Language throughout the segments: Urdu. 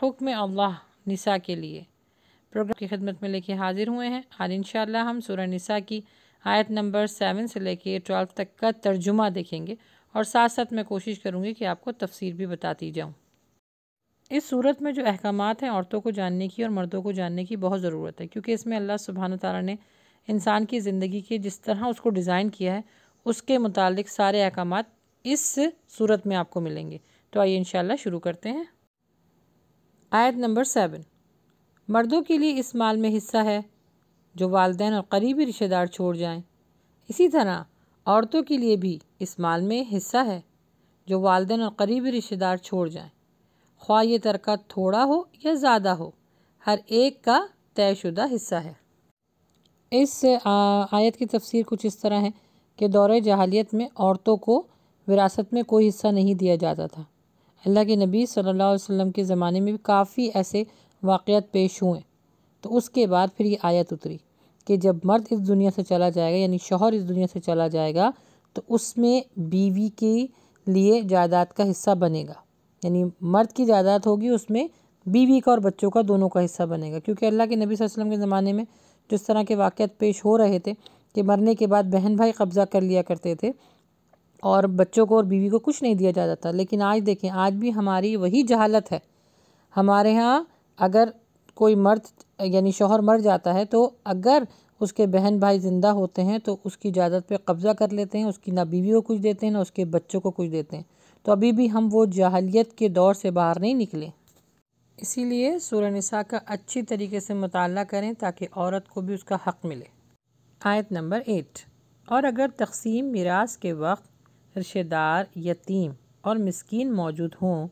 حکم اللہ نساء کے لیے پروگرام کی خدمت میں لے کے حاضر ہوئے ہیں۔ آج انشاءاللہ ہم سورہ نساء کی آیت نمبر 7 سے لے کے 12 تک کا ترجمہ دیکھیں گے، اور ساتھ ساتھ میں کوشش کروں گی کہ آپ کو تفسیر بھی بتاتی جاؤں۔ اس صورت میں جو احکامات ہیں عورتوں کو جاننے کی اور مردوں کو جاننے کی بہت ضرورت ہے، کیونکہ اس میں اللہ سبحانہ تعالیٰ نے انسان کی زندگی کے جس طرح اس کو ڈیزائن کیا ہے اس کے متعلق سارے احکامات اس صورت میں آپ کو ملیں گے۔ تو آئیے انشاءاللہ شروع کرتے ہیں۔ آیت نمبر 7، مردوں کے لیے اس مال میں حصہ ہے جو والدین اور قریبی رشتہ دار چھوڑ جائیں، اسی طرح عورتوں کے لیے بھی اس مال میں حصہ ہے جو والدین اور قریبی رشتہ دار چھوڑ جائیں، خواہ یہ ترکہ تھوڑا ہو یا زیادہ ہو، ہر ایک کا طے شدہ حصہ ہے۔ اس آیت کی تفسیر کچھ اس طرح ہے کہ دور جاہلیت میں عورتوں کو وراثت میں کوئی حصہ نہیں دیا جاتا تھا۔ اللہ کے نبی صلی اللہ علیہ وسلم کے زمانے میں بھی کافی ایسے واقعات پیش ہوئے، تو اس کے بعد پھر یہ آیت اتری کہ جب مرد اس دنیا سے چلا جائے گا، یعنی شوہر اس دنیا سے چلا جائے گا، تو اس میں بیوی کے لیے جائیداد کا حصہ بنے گا، یعنی مرد کی جائیداد ہوگی، اس میں بیوی کا اور بچوں کا دونوں کا حصہ بنے گا، کیونکہ اللہ کے نبی صلی اللہ علیہ وسلم کے زمانے میں جس طرح کے واقعات پیش ہو رہے تھے کہ مرنے کے بعد بہن بھائی قبضہ کر لیا کرتے تھے اور بچوں کو اور بیوی کو کچھ نہیں دیا جاتا تھا۔ لیکن آج دیکھیں، آج بھی ہماری وہی جہالت ہے۔ ہمارے ہاں اگر کوئی مرد یعنی شوہر مر جاتا ہے تو اگر اس کے بہن بھائی زندہ ہوتے ہیں تو اس کی جائیداد پہ قبضہ کر لیتے ہیں، اس کی نہ بیوی کو کچھ دیتے ہیں نہ اس کے بچوں کو کچھ دیتے ہیں۔ تو ابھی بھی ہم وہ جاہلیت کے دور سے باہر نہیں نکلے، اسی لیے سورہ نساء کا اچھی طریقے سے مطالعہ کریں تاکہ عورت کو بھی اس کا حق ملے۔ آیت نمبر 8، اور اگر تقسیم میراث کے وقت رشتہ دار، یتیم اور مسکین موجود ہوں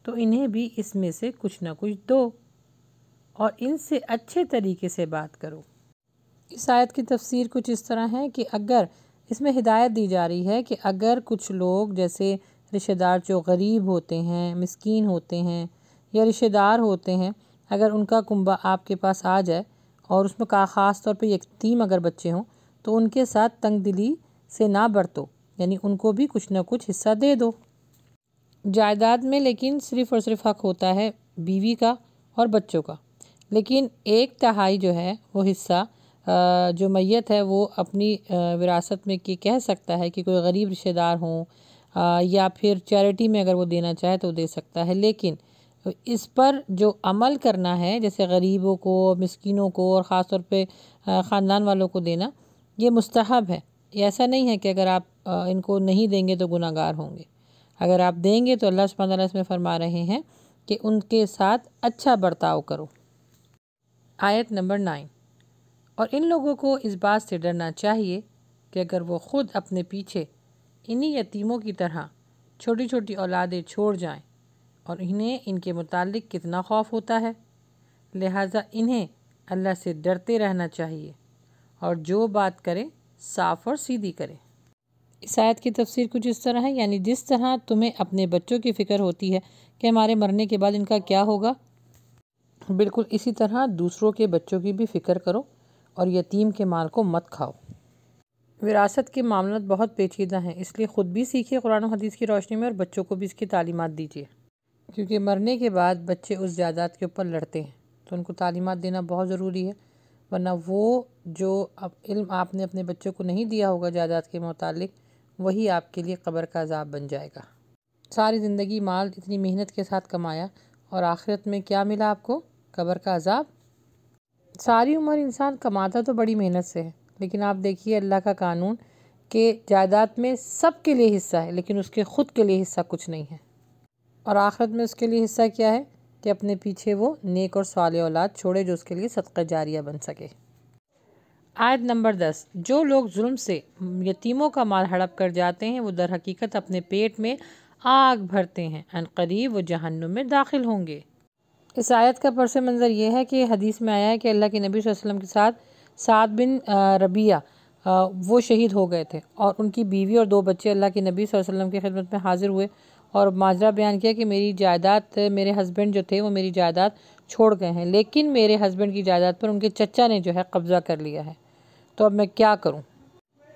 تو انہیں بھی اس میں سے کچھ نہ کچھ دو اور ان سے اچھے طریقے سے بات کرو۔ اس آیت کی تفسیر کچھ اس طرح ہے کہ اگر اس میں ہدایت دی جا رہی ہے کہ اگر کچھ لوگ جیسے رشتہ دار جو غریب ہوتے ہیں، مسکین ہوتے ہیں یا رشتہ دار ہوتے ہیں، اگر ان کا کنبہ آپ کے پاس آ جائے اور اس میں خاص طور پہ یتیم اگر بچے ہوں تو ان کے ساتھ تنگ دلی سے نہ برتو، یعنی ان کو بھی کچھ نہ کچھ حصہ دے دو۔ جائیداد میں لیکن صرف اور صرف حق ہوتا ہے بیوی کا اور بچوں کا، لیکن 1/3 جو ہے وہ حصہ جو میت ہے وہ اپنی وراثت میں کہہ سکتا ہے کہ کوئی غریب رشتہ دار ہوں یا پھر چیریٹی میں اگر وہ دینا چاہے تو دے سکتا ہے، لیکن اس پر جو عمل کرنا ہے جیسے غریبوں کو، مسکینوں کو اور خاص طور پہ خاندان والوں کو دینا، یہ مستحب ہے۔ یہ ایسا نہیں ہے کہ اگر آپ ان کو نہیں دیں گے تو گناہ گار ہوں گے، اگر آپ دیں گے تو اللہ سبحانہ وتعالیٰ اس میں فرما رہے ہیں کہ ان کے ساتھ اچھا برتاؤ کرو۔ آیت نمبر 9، اور ان لوگوں کو اس بات سے ڈرنا چاہیے کہ اگر وہ خود اپنے پیچھے انہی یتیموں کی طرح چھوٹی چھوٹی اولادیں چھوڑ جائیں اور انہیں ان کے متعلق کتنا خوف ہوتا ہے، لہٰذا انہیں اللہ سے ڈرتے رہنا چاہیے اور جو بات کرے صاف اور سیدھی کرے۔ اس آیت کی تفسیر کچھ اس طرح ہے، یعنی جس طرح تمہیں اپنے بچوں کی فکر ہوتی ہے کہ ہمارے مرنے کے بعد ان کا کیا ہوگا، بالکل اسی طرح دوسروں کے بچوں کی بھی فکر کرو اور یتیم کے مال کو مت کھاؤ۔ وراثت کے معاملات بہت پیچیدہ ہیں، اس لیے خود بھی سیکھیے قرآن و حدیث کی روشنی میں اور بچوں کو بھی اس کی تعلیمات دیجیے، کیونکہ مرنے کے بعد بچے اس جائیداد کے اوپر لڑتے ہیں، تو ان کو تعلیمات دینا بہت ضروری ہے، ورنہ وہ جو علم آپ نے اپنے بچوں کو نہیں دیا ہوگا جائیداد کے متعلق، وہی آپ کے لیے قبر کا عذاب بن جائے گا۔ ساری زندگی مال اتنی محنت کے ساتھ کمایا اور آخرت میں کیا ملا آپ کو؟ قبر کا عذاب۔ ساری عمر انسان کماتا تو بڑی محنت سے ہے، لیکن آپ دیکھیے اللہ کا قانون کہ جائیداد میں سب کے لیے حصہ ہے لیکن اس کے خود کے لیے حصہ کچھ نہیں ہے، اور آخرت میں اس کے لیے حصہ کیا ہے کہ اپنے پیچھے وہ نیک اور صالح اولاد چھوڑے جو اس کے لیے صدقہ جاریہ بن سکے۔ آیت نمبر 10، جو لوگ ظلم سے یتیموں کا مال ہڑپ کر جاتے ہیں وہ در حقیقت اپنے پیٹ میں آگ بھرتے ہیں، ان قریب وہ جہنم میں داخل ہوں گے۔ اس آیت کا پس منظر یہ ہے کہ حدیث میں آیا ہے کہ اللہ کے نبی صلی اللہ علیہ وسلم کے ساتھ سعد بن ربیعہ وہ شہید ہو گئے تھے اور ان کی بیوی اور 2 بچے اللہ کے نبی صلی اللہ علیہ وسلم کی خدمت میں حاضر ہوئے اور ماجرا بیان کیا کہ میری جائیداد، میرے ہسبینڈ جو تھے وہ میری جائیداد چھوڑ گئے ہیں، لیکن میرے ہسبینڈ کی جائیداد پر ان کے چچا نے جو ہے قبضہ کر لیا ہے، تو اب میں کیا کروں؟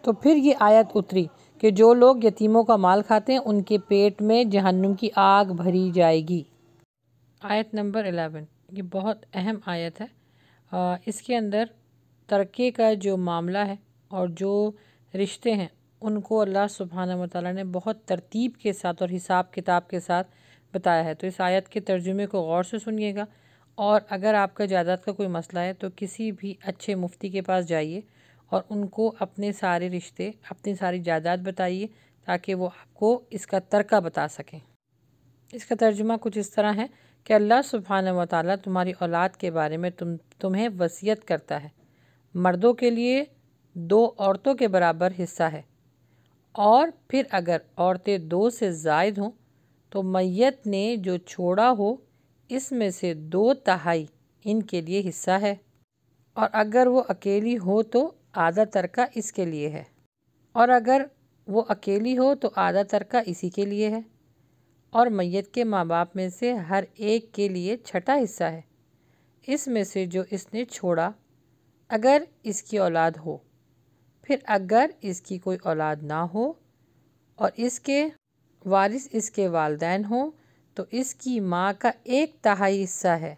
تو پھر یہ آیت اتری کہ جو لوگ یتیموں کا مال کھاتے ہیں ان کے پیٹ میں جہنم کی آگ بھری جائے گی۔ آیت نمبر 11 یہ بہت اہم آیت ہے۔ اس کے اندر ترکے کا جو معاملہ ہے اور جو رشتے ہیں ان کو اللہ سبحانہ و تعالیٰ نے بہت ترتیب کے ساتھ اور حساب کتاب کے ساتھ بتایا ہے۔ تو اس آیت کے ترجمے کو غور سے سنیے گا، اور اگر آپ کا جائیداد کا کوئی مسئلہ ہے تو کسی بھی اچھے مفتی کے پاس جائیے اور ان کو اپنے سارے رشتے، اپنی ساری جائیداد بتائیے تاکہ وہ آپ کو اس کا ترکہ بتا سکیں۔ اس کا ترجمہ کچھ اس طرح ہے کہ اللہ سبحانہ و تعالیٰ تمہاری اولاد کے بارے میں تمہیں وصیت کرتا ہے۔ مردوں کے لیے 2 عورتوں کے برابر حصہ ہے، اور پھر اگر عورتیں 2 سے زائد ہوں تو میت نے جو چھوڑا ہو اس میں سے 2/3 ان کے لیے حصہ ہے، اور اگر وہ اکیلی ہو تو آدھا ترکہ اس کے لیے ہے، اور اگر وہ اکیلی ہو تو آدھا ترکہ اسی کے لیے ہے، اور میت کے ماں باپ میں سے ہر ایک کے لیے 6واں حصہ ہے اس میں سے جو اس نے چھوڑا، اگر اس کی اولاد ہو۔ پھر اگر اس کی کوئی اولاد نہ ہو اور اس کے وارث اس کے والدین ہوں تو اس کی ماں کا 1/3 حصہ ہے۔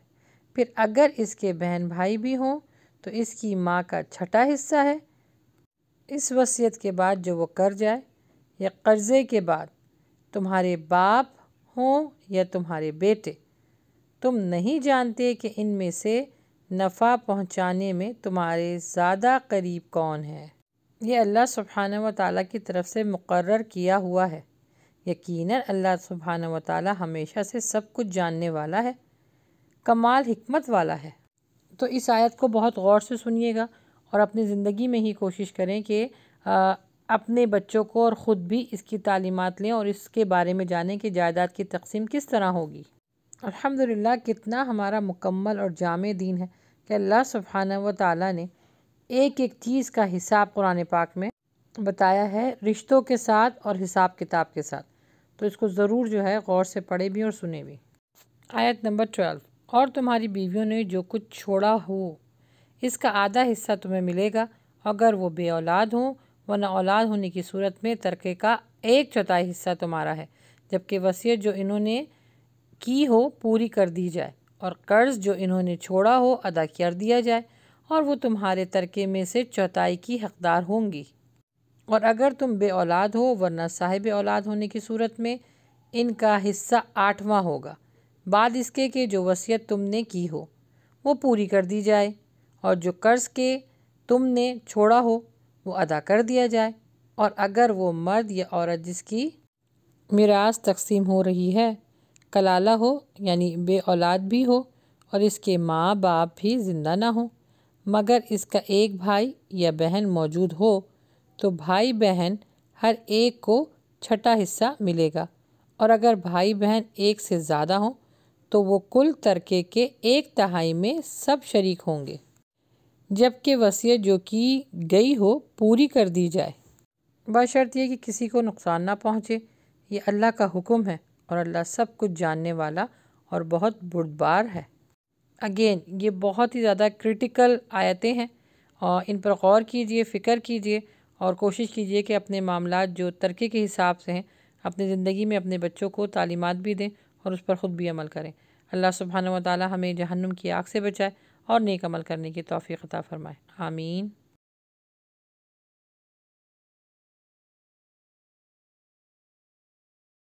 پھر اگر اس کے بہن بھائی بھی ہوں تو اس کی ماں کا 6واں حصہ ہے۔ اس وصیت کے بعد جو وہ کر جائے، یا قرضے کے بعد تمہارے باپ ہوں یا تمہارے بیٹے، تم نہیں جانتے کہ ان میں سے نفع پہنچانے میں تمہارے زیادہ قریب کون ہے۔ یہ اللہ سبحانہ و تعالیٰ کی طرف سے مقرر کیا ہوا ہے۔ یقیناً اللہ سبحانہ و تعالیٰ ہمیشہ سے سب کچھ جاننے والا ہے، کمال حکمت والا ہے۔ تو اس آیت کو بہت غور سے سنیے گا اور اپنی زندگی میں ہی کوشش کریں کہ اپنے بچوں کو اور خود بھی اس کی تعلیمات لیں اور اس کے بارے میں جانیں کہ جائیداد کی تقسیم کس طرح ہوگی۔ الحمدللہ کتنا ہمارا مکمل اور جامع دین ہے کہ اللہ سبحانہ و تعالیٰ نے ایک ایک چیز کا حساب قرآن پاک میں بتایا ہے، رشتوں کے ساتھ اور حساب کتاب کے ساتھ۔ تو اس کو ضرور جو ہے غور سے پڑھے بھی اور سنے بھی۔ آیت نمبر 12 اور تمہاری بیویوں نے جو کچھ چھوڑا ہو اس کا آدھا حصہ تمہیں ملے گا اگر وہ بے اولاد ہوں، ورنہ اولاد ہونے کی صورت میں ترکے کا 1/4 حصہ تمہارا ہے، جبکہ وصیت جو انہوں نے کی ہو پوری کر دی جائے، اور قرض جو انہوں نے چھوڑا ہو ادا کر دیا جائے، اور وہ تمہارے ترکے میں سے 1/4 کی حقدار ہوں گی۔ اور اگر تم بے اولاد ہو ورنہ صاحب اولاد ہونے کی صورت میں ان کا حصہ 8واں ہوگا، بعد اس کے کہ جو وصیت تم نے کی ہو وہ پوری کر دی جائے، اور جو قرض کے تم نے چھوڑا ہو وہ ادا کر دیا جائے، اور اگر وہ مرد یا عورت جس کی میراث تقسیم ہو رہی ہے کلالہ ہو، یعنی بے اولاد بھی ہو، اور اس کے ماں باپ بھی زندہ نہ ہوں، مگر اس کا ایک بھائی یا بہن موجود ہو، تو بھائی بہن ہر ایک کو 6واں حصہ ملے گا، اور اگر بھائی بہن ایک سے زیادہ ہوں تو وہ کل ترکے کے 1/3 میں سب شریک ہوں گے، جبکہ وصیت جو کی گئی ہو پوری کر دی جائے، بشرط یہ کہ کسی کو نقصان نہ پہنچے۔ یہ اللہ کا حکم ہے، اور اللہ سب کچھ جاننے والا اور بہت بردبار ہے۔ اگین یہ بہت ہی زیادہ کرٹیکل آیتیں ہیں، اور ان پر غور کیجئے، فکر کیجئے، اور کوشش کیجئے کہ اپنے معاملات جو ترکے کے حساب سے ہیں اپنی زندگی میں اپنے بچوں کو تعلیمات بھی دیں اور اس پر خود بھی عمل کریں۔ اللہ سبحانہ و تعالی ہمیں جہنم کی آگ سے بچائے اور نیک عمل کرنے کی توفیق عطا فرمائے، آمین۔